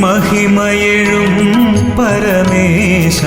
മഹിമയെഴും പരമേശ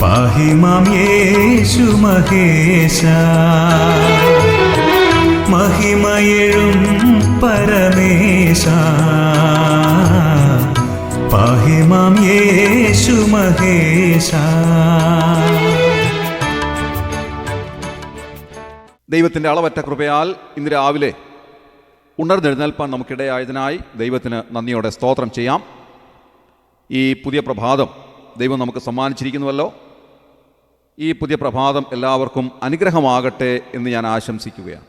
പാഹി മാം യേശു മഹേശ. മഹിമയെഴും പരമേശ പാഹി മാം യേശു മഹേശ. ദൈവത്തിൻ്റെ അളവറ്റ കൃപയാൽ ഇന്ന് രാവിലെ ഉണർന്നെഴുന്നേൽപ്പാൻ നമുക്കിടയായതിനായി ദൈവത്തിന് നന്ദിയോടെ സ്തോത്രം ചെയ്യാം. ഈ പുതിയ പ്രഭാതം ദൈവം നമുക്ക് സമ്മാനിച്ചിരിക്കുന്നുവല്ലോ. ഈ പുതിയ പ്രഭാതം എല്ലാവർക്കും അനുഗ്രഹമാകട്ടെ എന്ന് ഞാൻ ആശംസിക്കുകയാണ്.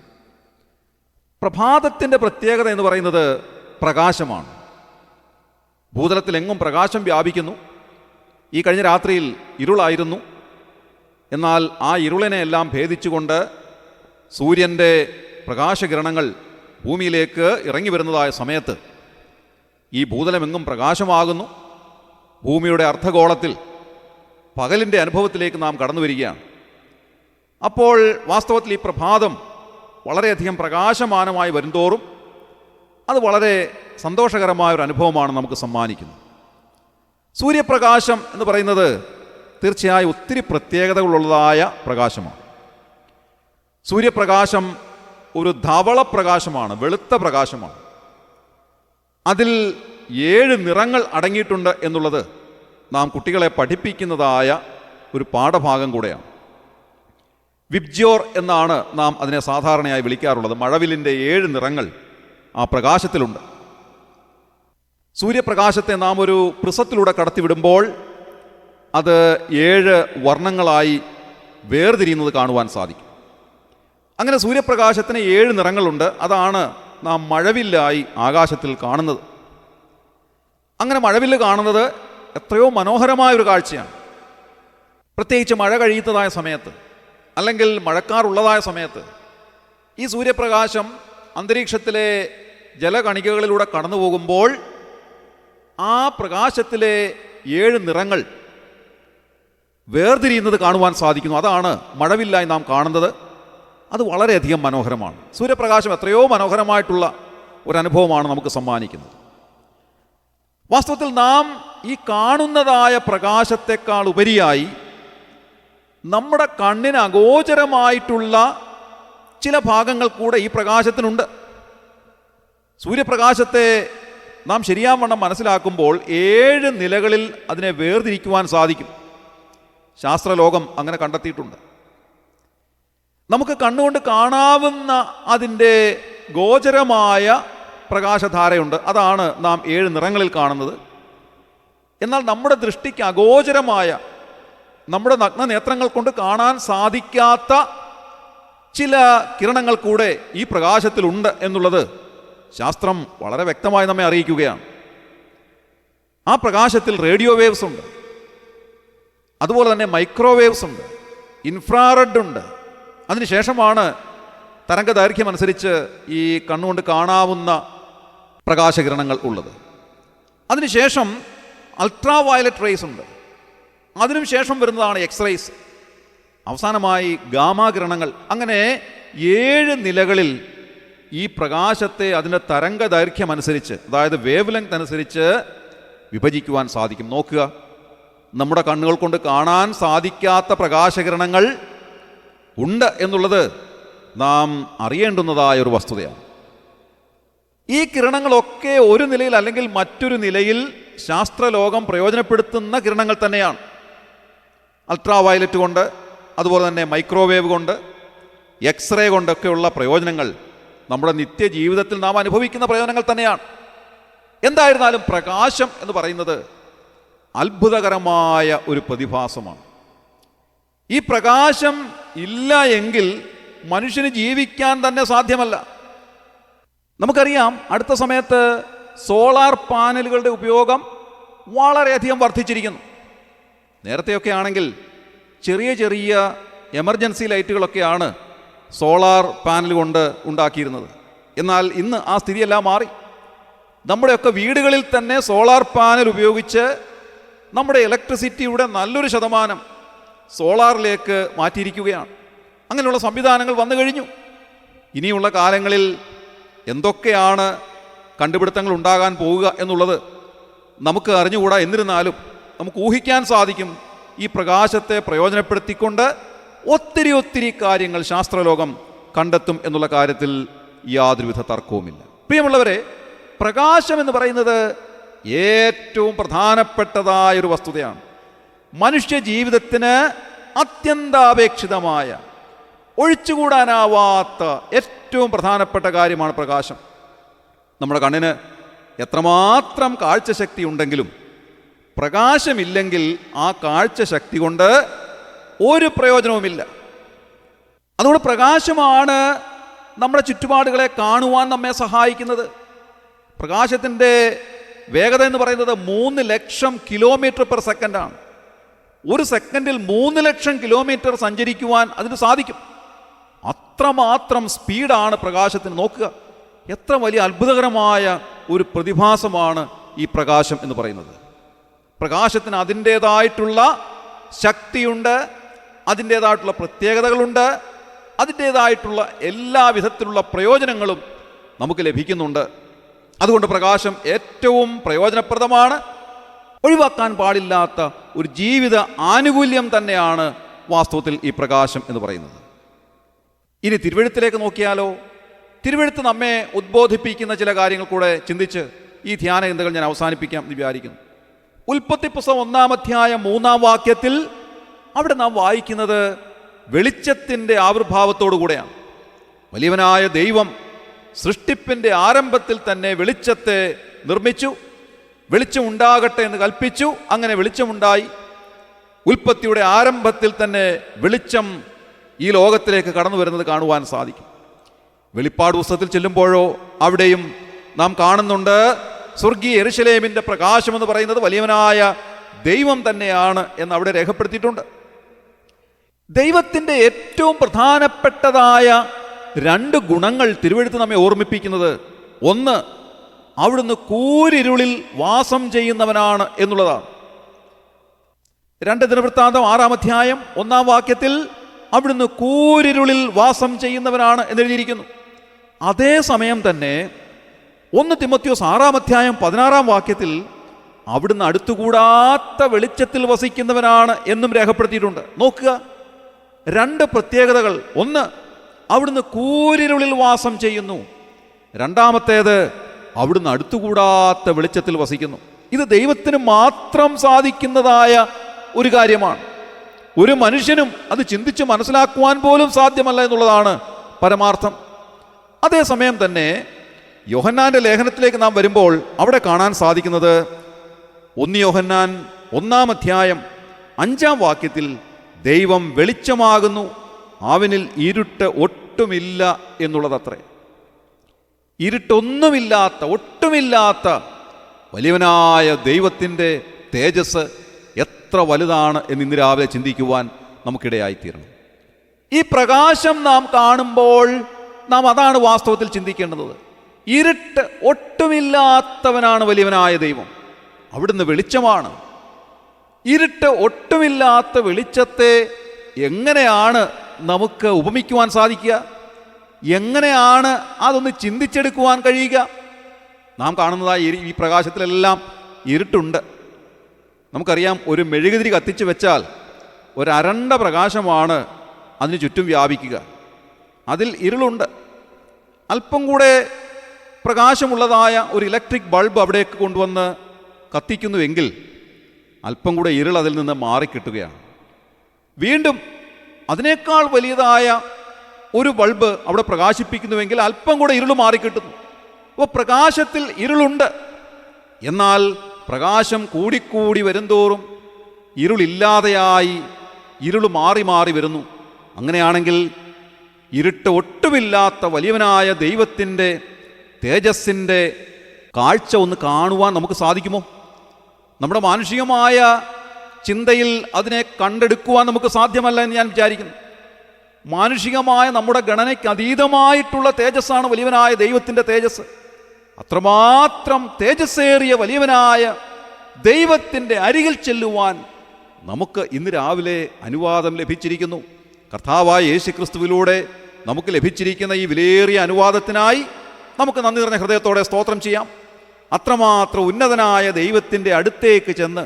പ്രഭാതത്തിൻ്റെ പ്രത്യേകത എന്ന് പറയുന്നത് പ്രകാശമാണ്. ഭൂതലത്തിലെങ്ങും പ്രകാശം വ്യാപിക്കുന്നു. ഈ കഴിഞ്ഞ രാത്രിയിൽ ഇരുളായിരുന്നു. എന്നാൽ ആ ഇരുളിനെ എല്ലാം ഭേദിച്ചുകൊണ്ട് സൂര്യൻ്റെ പ്രകാശകിരണങ്ങൾ ഭൂമിയിലേക്ക് ഇറങ്ങി വരുന്നതായ സമയത്ത് ഈ ഭൂതലമെങ്ങും പ്രകാശമാകുന്നു. ഭൂമിയുടെ അർദ്ധഗോളത്തിൽ പകലിൻ്റെ അനുഭവത്തിലേക്ക് നാം കടന്നു വരികയാണ്. അപ്പോൾ വാസ്തവത്തിൽ ഈ പ്രഭാതം വളരെയധികം പ്രകാശമാനമായി വരുന്തോറും അത് വളരെ സന്തോഷകരമായൊരു അനുഭവമാണ് നമുക്ക് സമ്മാനിക്കുന്നത്. സൂര്യപ്രകാശം എന്ന് പറയുന്നത് തീർച്ചയായും ഒത്തിരി പ്രത്യേകതകളുള്ളതായ പ്രകാശമാണ്. സൂര്യപ്രകാശം ഒരു ധവളപ്രകാശമാണ്, വെളുത്ത പ്രകാശമാണ്. അതിൽ 7 നിറങ്ങൾ അടങ്ങിയിട്ടുണ്ട് എന്നുള്ളത് നാം കുട്ടികളെ പഠിപ്പിക്കുന്നതായ ഒരു പാഠഭാഗം കൂടെയാണ്. വിബ്ജ്യോർ എന്നാണ് നാം അതിനെ സാധാരണയായി വിളിക്കാറുള്ളത്. മഴവില്ലിൻ്റെ 7 നിറങ്ങൾ ആ പ്രകാശത്തിലുണ്ട്. സൂര്യപ്രകാശത്തെ നാം ഒരു പ്രിസത്തിലൂടെ കടത്തിവിടുമ്പോൾ അത് 7 വർണ്ണങ്ങളായി വേർതിരിയുന്നത് കാണുവാൻ സാധിക്കും. അങ്ങനെ സൂര്യപ്രകാശത്തിന് 7 നിറങ്ങളുണ്ട്. അതാണ് നാം മഴവില്ലായി ആകാശത്തിൽ കാണുന്നത്. അങ്ങനെ മഴവില്ല് കാണുന്നത് എത്രയോ മനോഹരമായൊരു കാഴ്ചയാണ്. പ്രത്യേകിച്ച് മഴ കഴിയുന്നതായ സമയത്ത്, അല്ലെങ്കിൽ മഴക്കാറുള്ളതായ സമയത്ത് ഈ സൂര്യപ്രകാശം അന്തരീക്ഷത്തിലെ ജലകണികകളിലൂടെ കടന്നു പോകുമ്പോൾ ആ പ്രകാശത്തിലെ 7 നിറങ്ങൾ വേർതിരിയുന്നത് കാണുവാൻ സാധിക്കുന്നു. അതാണ് മഴവില്ലായി നാം കാണുന്നത്. അത് വളരെയധികം മനോഹരമാണ്. സൂര്യപ്രകാശം എത്രയോ മനോഹരമായിട്ടുള്ള ഒരനുഭവമാണ് നമുക്ക് സമ്മാനിക്കുന്നത്. വാസ്തവത്തിൽ നാം ഈ കാണുന്നതായ പ്രകാശത്തെക്കാൾ ഉപരിയായി നമ്മുടെ കണ്ണിന് അഗോചരമായിട്ടുള്ള ചില ഭാഗങ്ങൾ കൂടെ ഈ പ്രകാശത്തിനുണ്ട്. സൂര്യപ്രകാശത്തെ നാം ശരിയാവണ്ണം മനസ്സിലാക്കുമ്പോൾ 7 നിലകളിൽ അതിനെ വേർതിരിക്കുവാൻ സാധിക്കും. ശാസ്ത്രലോകം അങ്ങനെ കണ്ടെത്തിയിട്ടുണ്ട്. നമുക്ക് കണ്ണുകൊണ്ട് കാണാവുന്ന അതിൻ്റെ ഗോചരമായ പ്രകാശധാരയുണ്ട്. അതാണ് നാം 7 നിറങ്ങളിൽ കാണുന്നത്. എന്നാൽ നമ്മുടെ ദൃഷ്ടിക്ക് അഗോചരമായ, നമ്മുടെ നഗ്നനേത്രങ്ങൾ കൊണ്ട് കാണാൻ സാധിക്കാത്ത ചില കിരണങ്ങൾ കൂടെ ഈ പ്രകാശത്തിലുണ്ട് എന്നുള്ളത് ശാസ്ത്രം വളരെ വ്യക്തമായി നമ്മെ അറിയിക്കുകയാണ്. ആ പ്രകാശത്തിൽ റേഡിയോ വേവ്സ് ഉണ്ട്, അതുപോലെ തന്നെ മൈക്രോവേവ്സ് ഉണ്ട്, ഇൻഫ്രാറെഡ് ഉണ്ട്. അതിനുശേഷമാണ് തരംഗദൈർഘ്യം അനുസരിച്ച് ഈ കണ്ണുകൊണ്ട് കാണാവുന്ന പ്രകാശകിരണങ്ങൾ ഉള്ളത്. അതിനുശേഷം അൾട്രാ വയലറ്റ് റേസ് ഉണ്ട്. അതിനും ശേഷം വരുന്നതാണ് എക്സ്റേസ്. അവസാനമായി ഗാമാ കിരണങ്ങൾ. അങ്ങനെ 7 നിലകളിൽ ഈ പ്രകാശത്തെ അതിൻ്റെ തരംഗദൈർഘ്യം അനുസരിച്ച്, അതായത് വേവ് ലെങ്ത് അനുസരിച്ച് വിഭജിക്കുവാൻ സാധിക്കും. നോക്കുക, നമ്മുടെ കണ്ണുകൾ കൊണ്ട് കാണാൻ സാധിക്കാത്ത പ്രകാശകിരണങ്ങൾ ഉണ്ട് എന്നുള്ളത് നാം അറിയേണ്ടുന്നതായ ഒരു വസ്തുതയാണ്. ഈ കിരണങ്ങളൊക്കെ ഒരു നിലയിൽ അല്ലെങ്കിൽ മറ്റൊരു നിലയിൽ ശാസ്ത്രലോകം പ്രയോജനപ്പെടുത്തുന്ന കിരണങ്ങൾ തന്നെയാണ്. അൾട്രാ വയലറ്റ് കൊണ്ട്, അതുപോലെ തന്നെ മൈക്രോവേവ് കൊണ്ട്, എക്സ്റേ കൊണ്ടൊക്കെയുള്ള പ്രയോജനങ്ങൾ നമ്മുടെ നിത്യജീവിതത്തിൽ നാം അനുഭവിക്കുന്ന പ്രയോജനങ്ങൾ തന്നെയാണ്. എന്തായിരുന്നാലും പ്രകാശം എന്ന് പറയുന്നത് അത്ഭുതകരമായ ഒരു പ്രതിഭാസമാണ്. ഈ പ്രകാശം ഇല്ല എങ്കിൽ മനുഷ്യന് ജീവിക്കാൻ തന്നെ സാധ്യമല്ല. നമുക്കറിയാം, അടുത്ത സമയത്ത് സോളാർ പാനലുകളുടെ ഉപയോഗം വളരെയധികം വർദ്ധിച്ചിരിക്കുന്നു. നേരത്തെയൊക്കെ ആണെങ്കിൽ ചെറിയ ചെറിയ എമർജൻസി ലൈറ്റുകളൊക്കെയാണ് സോളാർ പാനൽ കൊണ്ട് ഉണ്ടാക്കിയിരുന്നത്. എന്നാൽ ഇന്ന് ആ സ്ഥിതിയെല്ലാം മാറി. നമ്മുടെയൊക്കെ വീടുകളിൽ തന്നെ സോളാർ പാനൽ ഉപയോഗിച്ച് നമ്മുടെ ഇലക്ട്രിസിറ്റിയുടെ നല്ലൊരു ശതമാനം സോളാറിലേക്ക് മാറ്റിയിരിക്കുകയാണ്. അങ്ങനെയുള്ള സംവിധാനങ്ങൾ വന്നു കഴിഞ്ഞു. ഇനിയുള്ള കാലങ്ങളിൽ എന്തൊക്കെയാണ് കണ്ടുപിടുത്തങ്ങൾ ഉണ്ടാകാൻ പോവുക എന്നുള്ളത് നമുക്ക് അറിഞ്ഞുകൂടാ. എന്നിരുന്നാലും നമുക്ക് ഊഹിക്കാൻ സാധിക്കും, ഈ പ്രകാശത്തെ പ്രയോജനപ്പെടുത്തിക്കൊണ്ട് ഒത്തിരി കാര്യങ്ങൾ ശാസ്ത്രലോകം കണ്ടെത്തും എന്നുള്ള കാര്യത്തിൽ യാതൊരുവിധ തർക്കവുമില്ല. പ്രിയമുള്ളവരെ, പ്രകാശം എന്ന് പറയുന്നത് ഏറ്റവും പ്രധാനപ്പെട്ടതായൊരു വസ്തുതയാണ്. മനുഷ്യ ജീവിതത്തിന് അത്യന്താപേക്ഷിതമായ, ഒഴിച്ചുകൂടാനാവാത്ത ഏറ്റവും പ്രധാനപ്പെട്ട കാര്യമാണ് പ്രകാശം. നമ്മുടെ കണ്ണിന് എത്രമാത്രം കാഴ്ചശക്തി ഉണ്ടെങ്കിലും പ്രകാശമില്ലെങ്കിൽ ആ കാഴ്ചശക്തി കൊണ്ട് ഒരു പ്രയോജനവുമില്ല. അതുകൊണ്ട് പ്രകാശമാണ് നമ്മുടെ ചുറ്റുപാടുകളെ കാണുവാൻ നമ്മെ സഹായിക്കുന്നത്. പ്രകാശത്തിൻ്റെ വേഗത എന്ന് പറയുന്നത് 3 ലക്ഷം km/s ആണ്. ഒരു സെക്കൻഡിൽ 3 ലക്ഷം കിലോമീറ്റർ സഞ്ചരിക്കുവാൻ അതിന് സാധിക്കും. അത്രമാത്രം സ്പീഡാണ് പ്രകാശത്തിന്. നോക്കുക, എത്ര വലിയ അത്ഭുതകരമായ ഒരു പ്രതിഭാസമാണ് ഈ പ്രകാശം എന്ന് പറയുന്നത്. പ്രകാശത്തിന് അതിൻ്റേതായിട്ടുള്ള ശക്തിയുണ്ട്, അതിൻ്റേതായിട്ടുള്ള പ്രത്യേകതകളുണ്ട്, അതിൻ്റേതായിട്ടുള്ള എല്ലാ വിധത്തിലുള്ള പ്രയോജനങ്ങളും നമുക്ക് ലഭിക്കുന്നുണ്ട്. അതുകൊണ്ട് പ്രകാശം ഏറ്റവും പ്രയോജനപ്രദമാണ്. ഒഴിവാക്കാൻ പാടില്ലാത്ത ഒരു ജീവിത ആനുകൂല്യം തന്നെയാണ് വാസ്തവത്തിൽ ഈ പ്രകാശം എന്ന് പറയുന്നത്. ഇനി തിരുവെഴുത്തിലേക്ക് നോക്കിയാലോ. തിരുവെഴുത്ത് നമ്മെ ഉദ്ബോധിപ്പിക്കുന്ന ചില കാര്യങ്ങൾ കൂടെ ചിന്തിച്ച് ഈ ധ്യാന ചിന്തകൾ ഞാൻ അവസാനിപ്പിക്കാം എന്ന് വിചാരിക്കുന്നു. ഉൽപ്പത്തി പുസ്തകം 1-ാം അധ്യായം 3-ാം വാക്യത്തിൽ അവിടെ നാം വായിക്കുന്നത് വെളിച്ചത്തിൻ്റെ ആവിർഭാവത്തോടു കൂടെയാണ്. വലിയവനായ ദൈവം സൃഷ്ടിപ്പിൻ്റെ ആരംഭത്തിൽ തന്നെ വെളിച്ചത്തെ നിർമ്മിച്ചു. വെളിച്ചം ഉണ്ടാകട്ടെ എന്ന് കൽപ്പിച്ചു. അങ്ങനെ വെളിച്ചമുണ്ടായി. ഉൽപ്പത്തിയുടെ ആരംഭത്തിൽ തന്നെ വെളിച്ചം ഈ ലോകത്തിലേക്ക് കടന്നു വരുന്നത് കാണുവാൻ സാധിക്കും. വെളിപ്പാട് പുസ്തകത്തിൽ ചെല്ലുമ്പോഴോ അവിടെയും നാം കാണുന്നുണ്ട്, സ്വർഗീയ യെരുശലേമിൻ്റെ പ്രകാശം എന്ന് പറയുന്നത് വലിയവനായ ദൈവം തന്നെയാണ് എന്ന് അവിടെ രേഖപ്പെടുത്തിയിട്ടുണ്ട്. ദൈവത്തിൻ്റെ ഏറ്റവും പ്രധാനപ്പെട്ടതായ 2 ഗുണങ്ങൾ തിരുവെഴുത്ത് നമ്മെ ഓർമ്മിപ്പിക്കുന്നത്, ഒന്ന്, അവിടുന്ന് കൂരിരുളിൽ വാസം ചെയ്യുന്നവനാണ് എന്നുള്ളതാണ്. 2 ദിനവൃത്താന്തം 6-ാം അധ്യായം 1-ാം വാക്യത്തിൽ അവിടുന്ന് കൂരിരുളിൽ വാസം ചെയ്യുന്നവനാണ് എന്നെഴുതിയിരിക്കുന്നു. അതേസമയം തന്നെ 1 തിമോത്തിയോസ് 6-ാം അധ്യായം 16-ാം വാക്യത്തിൽ അവിടുന്ന് അടുത്തുകൂടാത്ത വെളിച്ചത്തിൽ വസിക്കുന്നവനാണ് എന്നും രേഖപ്പെടുത്തിയിട്ടുണ്ട്. നോക്കുക, 2 പ്രത്യേകതകൾ. ഒന്ന്, അവിടുന്ന് കൂരിരുളിൽ വാസം ചെയ്യുന്നു. രണ്ടാമത്തേത്, അവിടുന്ന് അടുത്തുകൂടാത്ത വെളിച്ചത്തിൽ വസിക്കുന്നു. ഇത് ദൈവത്തിന് മാത്രം സാധിക്കുന്നതായ ഒരു കാര്യമാണ്. ഒരു മനുഷ്യനും അത് ചിന്തിച്ച് മനസ്സിലാക്കുവാൻ പോലും സാധ്യമല്ല എന്നുള്ളതാണ് പരമാർത്ഥം. അതേസമയം തന്നെ യോഹന്നാൻ്റെ ലേഖനത്തിലേക്ക് നാം വരുമ്പോൾ അവിടെ കാണാൻ സാധിക്കുന്നത് 1 യോഹന്നാൻ 1-ാം അധ്യായം 5-ാം വാക്യത്തിൽ ദൈവം വെളിച്ചമാകുന്നു, അവനിൽ ഇരുട്ട് ഒട്ടുമില്ല എന്നുള്ളതത്രേ. ഇരുട്ടൊന്നുമില്ലാത്ത, ഒട്ടുമില്ലാത്ത വലിയവനായ ദൈവത്തിൻ്റെ തേജസ് എത്ര വലുതാണ് എന്ന് ഇന്ന് രാവിലെ ചിന്തിക്കുവാൻ നമുക്കിടയായിത്തീരണം. ഈ പ്രകാശം നാം കാണുമ്പോൾ നാം അതാണ് വാസ്തവത്തിൽ ചിന്തിക്കേണ്ടത്. ഇരുട്ട് ഒട്ടുമില്ലാത്തവനാണ് വലിയവനായ ദൈവം. അവിടുന്ന് വെളിച്ചമാണ്. ഇരുട്ട് ഒട്ടുമില്ലാത്ത വെളിച്ചത്തെ എങ്ങനെയാണ് നമുക്ക് ഉപമിക്കുവാൻ സാധിക്കുക? എങ്ങനെയാണ് അതൊന്ന് ചിന്തിച്ചെടുക്കുവാൻ കഴിയുക? നാം കാണുന്നതായി ഈ പ്രകാശത്തിലെല്ലാം ഇരുട്ടുണ്ട്. നമുക്കറിയാം, ഒരു മെഴുകുതിരി കത്തിച്ച് വെച്ചാൽ ഒരരണ്ട പ്രകാശമാണ് അതിന് ചുറ്റും വ്യാപിക്കുക. അതിൽ ഇരുളുണ്ട്. അല്പം കൂടെ പ്രകാശമുള്ളതായ ഒരു ഇലക്ട്രിക് ബൾബ് അവിടേക്ക് കൊണ്ടുവന്ന് കത്തിക്കുന്നുവെങ്കിൽ അല്പം കൂടെ ഇരുൾ അതിൽ നിന്ന് മാറിക്കിട്ടുകയാണ്. വീണ്ടും അതിനേക്കാൾ വലിയതായ ഒരു ബൾബ് അവിടെ പ്രകാശിപ്പിക്കുന്നുവെങ്കിൽ അല്പം കൂടെ ഇരുൾ മാറിക്കിട്ടുന്നു. അപ്പോൾ പ്രകാശത്തിൽ ഇരുളുണ്ട്. എന്നാൽ പ്രകാശം കൂടിക്കൂടി വരുന്തോറും ഇരുളില്ലാതെയായി ഇരുൾ മാറി മാറി വരുന്നു. അങ്ങനെയാണെങ്കിൽ ഇരുട്ട് ഒട്ടുമില്ലാത്ത വലിയവനായ ദൈവത്തിൻ്റെ തേജസ്സിൻ്റെ കാഴ്ച ഒന്ന് കാണുവാൻ നമുക്ക് സാധിക്കുമോ? നമ്മുടെ മാനുഷികമായ ചിന്തയിൽ അതിനെ കണ്ടെടുക്കുവാൻ നമുക്ക് സാധ്യമല്ല എന്ന് ഞാൻ വിചാരിക്കുന്നു. മാനുഷികമായ നമ്മുടെ ഗണനയ്ക്ക് അതീതമായിട്ടുള്ള തേജസ്സാണ് വലിയവനായ ദൈവത്തിൻ്റെ തേജസ്. അത്രമാത്രം തേജസ്സേറിയ വലിയവനായ ദൈവത്തിൻ്റെ അരികിൽ ചെല്ലുവാൻ നമുക്ക് ഇന്ന് രാവിലെ അനുവാദം ലഭിച്ചിരിക്കുന്നു. കർത്താവായ യേശുക്രിസ്തുവിലൂടെ നമുക്ക് ലഭിച്ചിരിക്കുന്ന ഈ വിലയേറിയ അനുവാദത്തിനായി നമുക്ക് നന്ദി നിറഞ്ഞ ഹൃദയത്തോടെ സ്തോത്രം ചെയ്യാം. അത്രമാത്രം ഉന്നതനായ ദൈവത്തിൻ്റെ അടുത്തേക്ക് ചെന്ന്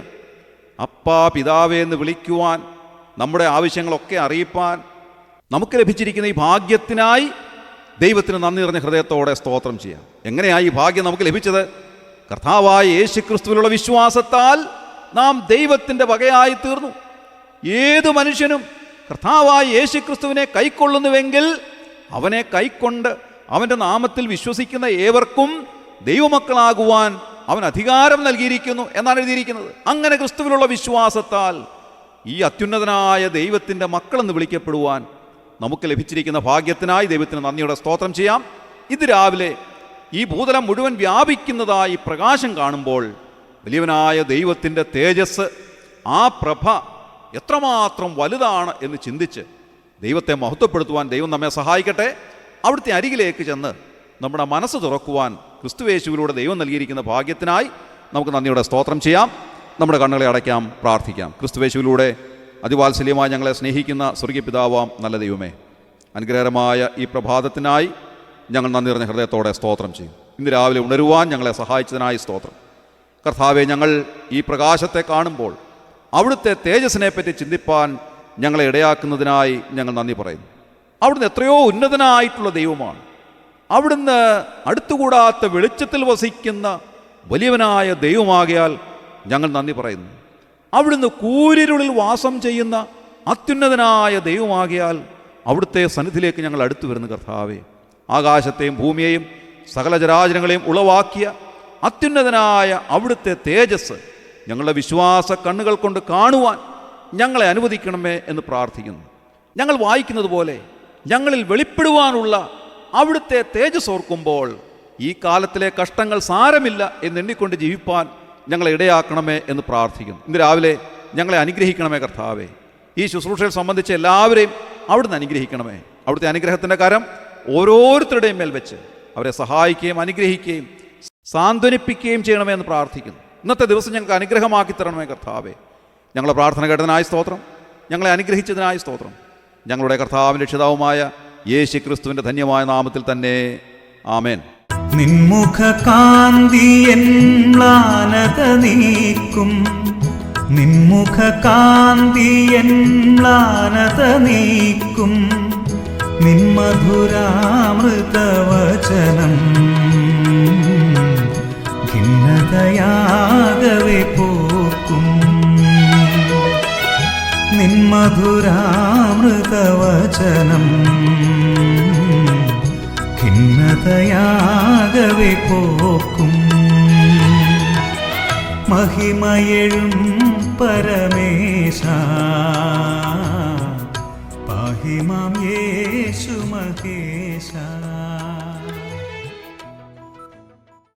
അപ്പാ പിതാവേ എന്ന് വിളിക്കുവാൻ, നമ്മുടെ ആവശ്യങ്ങളൊക്കെ അറിയിപ്പാൻ നമുക്ക് ലഭിച്ചിരിക്കുന്ന ഈ ഭാഗ്യത്തിനായി ദൈവത്തിന് നന്ദി നിറഞ്ഞ ഹൃദയത്തോടെ സ്തോത്രം ചെയ്യാം. എങ്ങനെയായി ഈ ഭാഗ്യം നമുക്ക് ലഭിച്ചത്? കർത്താവായ യേശുക്രിസ്തുവിലുള്ള വിശ്വാസത്താൽ നാം ദൈവത്തിൻ്റെ വകയായി തീർന്നു. ഏതു മനുഷ്യനും കർത്താവായ യേശുക്രിസ്തുവിനെ കൈക്കൊള്ളുന്നുവെങ്കിൽ അവനെ കൈക്കൊണ്ട് അവൻ്റെ നാമത്തിൽ വിശ്വസിക്കുന്ന ഏവർക്കും ദൈവമക്കളാകുവാൻ അവൻ അധികാരം നൽകിയിരിക്കുന്നു എന്നാണ് എഴുതിയിരിക്കുന്നത്. അങ്ങനെ ക്രിസ്തുവിലുള്ള വിശ്വാസത്താൽ ഈ അത്യുന്നതനായ ദൈവത്തിൻ്റെ മക്കളെന്ന് വിളിക്കപ്പെടുവാൻ നമുക്ക് ലഭിച്ചിരിക്കുന്ന ഭാഗ്യത്തിനായി ദൈവത്തിന് നന്ദിയോടെ സ്തോത്രം ചെയ്യാം. ഇത് രാവിലെ ഈ ഭൂതലം മുഴുവൻ വ്യാപിക്കുന്നതായി പ്രകാശം കാണുമ്പോൾ വലിയവനായ ദൈവത്തിൻ്റെ തേജസ്, ആ പ്രഭ എത്രമാത്രം വലുതാണ് എന്ന് ചിന്തിച്ച് ദൈവത്തെ മഹത്വപ്പെടുത്തുവാൻ ദൈവം നമ്മെ സഹായിക്കട്ടെ. അവിടുത്തെ അരികിലേക്ക് ചെന്ന് നമ്മുടെ മനസ്സ് തുറക്കുവാൻ ക്രിസ്തുയേശുവിലൂടെ ദൈവം നൽകിയിരിക്കുന്ന ഭാഗ്യത്തിനായി നമുക്ക് നന്ദിയോടെ സ്തോത്രം ചെയ്യാം. നമ്മുടെ കണ്ണുകളെ അടയ്ക്കാം, പ്രാർത്ഥിക്കാം. ക്രിസ്തുയേശുവിലൂടെ അതിവാത്സല്യമായി ഞങ്ങളെ സ്നേഹിക്കുന്ന സ്വർഗീയ പിതാവാം നല്ല ദൈവമേ, അനുഗ്രഹകരമായ ഈ പ്രഭാതത്തിനായി ഞങ്ങൾ നന്ദി നിറഞ്ഞ ഹൃദയത്തോടെ സ്തോത്രം ചെയ്യും. ഇന്ന് രാവിലെ ഉണരുവാൻ ഞങ്ങളെ സഹായിച്ചതിനായി സ്തോത്രം. കർത്താവെ, ഞങ്ങൾ ഈ പ്രകാശത്തെ കാണുമ്പോൾ അവിടുത്തെ തേജസ്സിനെപ്പറ്റി ചിന്തിപ്പാൻ ഞങ്ങളെ ഇടയാക്കുന്നതിനായി ഞങ്ങൾ നന്ദി പറയുന്നു. അവിടുന്ന് എത്രയോ ഉന്നതനായിട്ടുള്ള ദൈവമാണ്. അവിടുന്ന് അടുത്തുകൂടാത്ത വെളിച്ചത്തിൽ വസിക്കുന്ന വലിയവനായ ദൈവമാകയാൽ ഞങ്ങൾ നന്ദി പറയുന്നു. അവിടുന്ന് കൂരിരുളിൽ വാസം ചെയ്യുന്ന അത്യുന്നതനായ ദൈവമാകയാൽ അവിടുത്തെ സന്നിധിയിലേക്ക് ഞങ്ങൾ അടുത്തു വരുന്നു. കർത്താവേ, ആകാശത്തെയും ഭൂമിയെയും സകല ചരാചരങ്ങളെയും ഉളവാക്കിയ അത്യുന്നതനായ അവിടുത്തെ തേജസ് ഞങ്ങളുടെ വിശ്വാസ കണ്ണുകൾ കൊണ്ട് കാണുവാൻ ഞങ്ങളെ അനുവദിക്കണമേ എന്ന് പ്രാർത്ഥിക്കുന്നു. ഞങ്ങൾ വായിക്കുന്നത് പോലെ ഞങ്ങളിൽ വെളിപ്പെടുവാനുള്ള അവിടുത്തെ തേജസ് ഓർക്കുമ്പോൾ ഈ കാലത്തിലെ കഷ്ടങ്ങൾ സാരമില്ല എന്നെണ്ണിക്കൊണ്ട് ജീവിപ്പാൻ ഞങ്ങളെ ഇടയാക്കണമേ എന്ന് പ്രാർത്ഥിക്കുന്നു. ഇന്ന് രാവിലെ ഞങ്ങളെ അനുഗ്രഹിക്കണമേ കർത്താവേ. ഈ ശുശ്രൂഷയിൽ സംബന്ധിച്ച് എല്ലാവരെയും അവിടുന്ന് അനുഗ്രഹിക്കണമേ. അവിടുത്തെ അനുഗ്രഹത്തിൻ്റെ കരം ഓരോരുത്തരുടെയും മേൽ വെച്ച് അവരെ സഹായിക്കുകയും അനുഗ്രഹിക്കുകയും സാന്ത്വനിപ്പിക്കുകയും ചെയ്യണമേ എന്ന് പ്രാർത്ഥിക്കുന്നു. ഇന്നത്തെ ദിവസം ഞങ്ങൾക്ക് അനുഗ്രഹമാക്കി തരണമേ കർത്താവേ. ഞങ്ങളെ പ്രാർത്ഥന കേട്ടതിനായി സ്തോത്രം, ഞങ്ങളെ അനുഗ്രഹിച്ചതിനായി സ്തോത്രം. ഞങ്ങളുടെ കർത്താവിൻ്റെ രക്ഷിതാവുമായ യേശു ക്രിസ്തുവിൻ്റെ ധന്യമായ നാമത്തിൽ തന്നെ ആമേൻ. നിൻമുഖ കാന്തിയൻ മ്ലാനത നീക്കും, നിൻമുഖ കാന്തിയൻ മ്ലാനത നീക്കും, നിൻ മധുരാമൃതവചനം ഭിന്നതയാകവെ പോക്കും, നിൻ മധുരാമൃതവചനം ഭിന്നതയാകവെ പോക്കും. മഹിമയെഴും പരമേശ പാഹി മാം യേശു മഹേശ.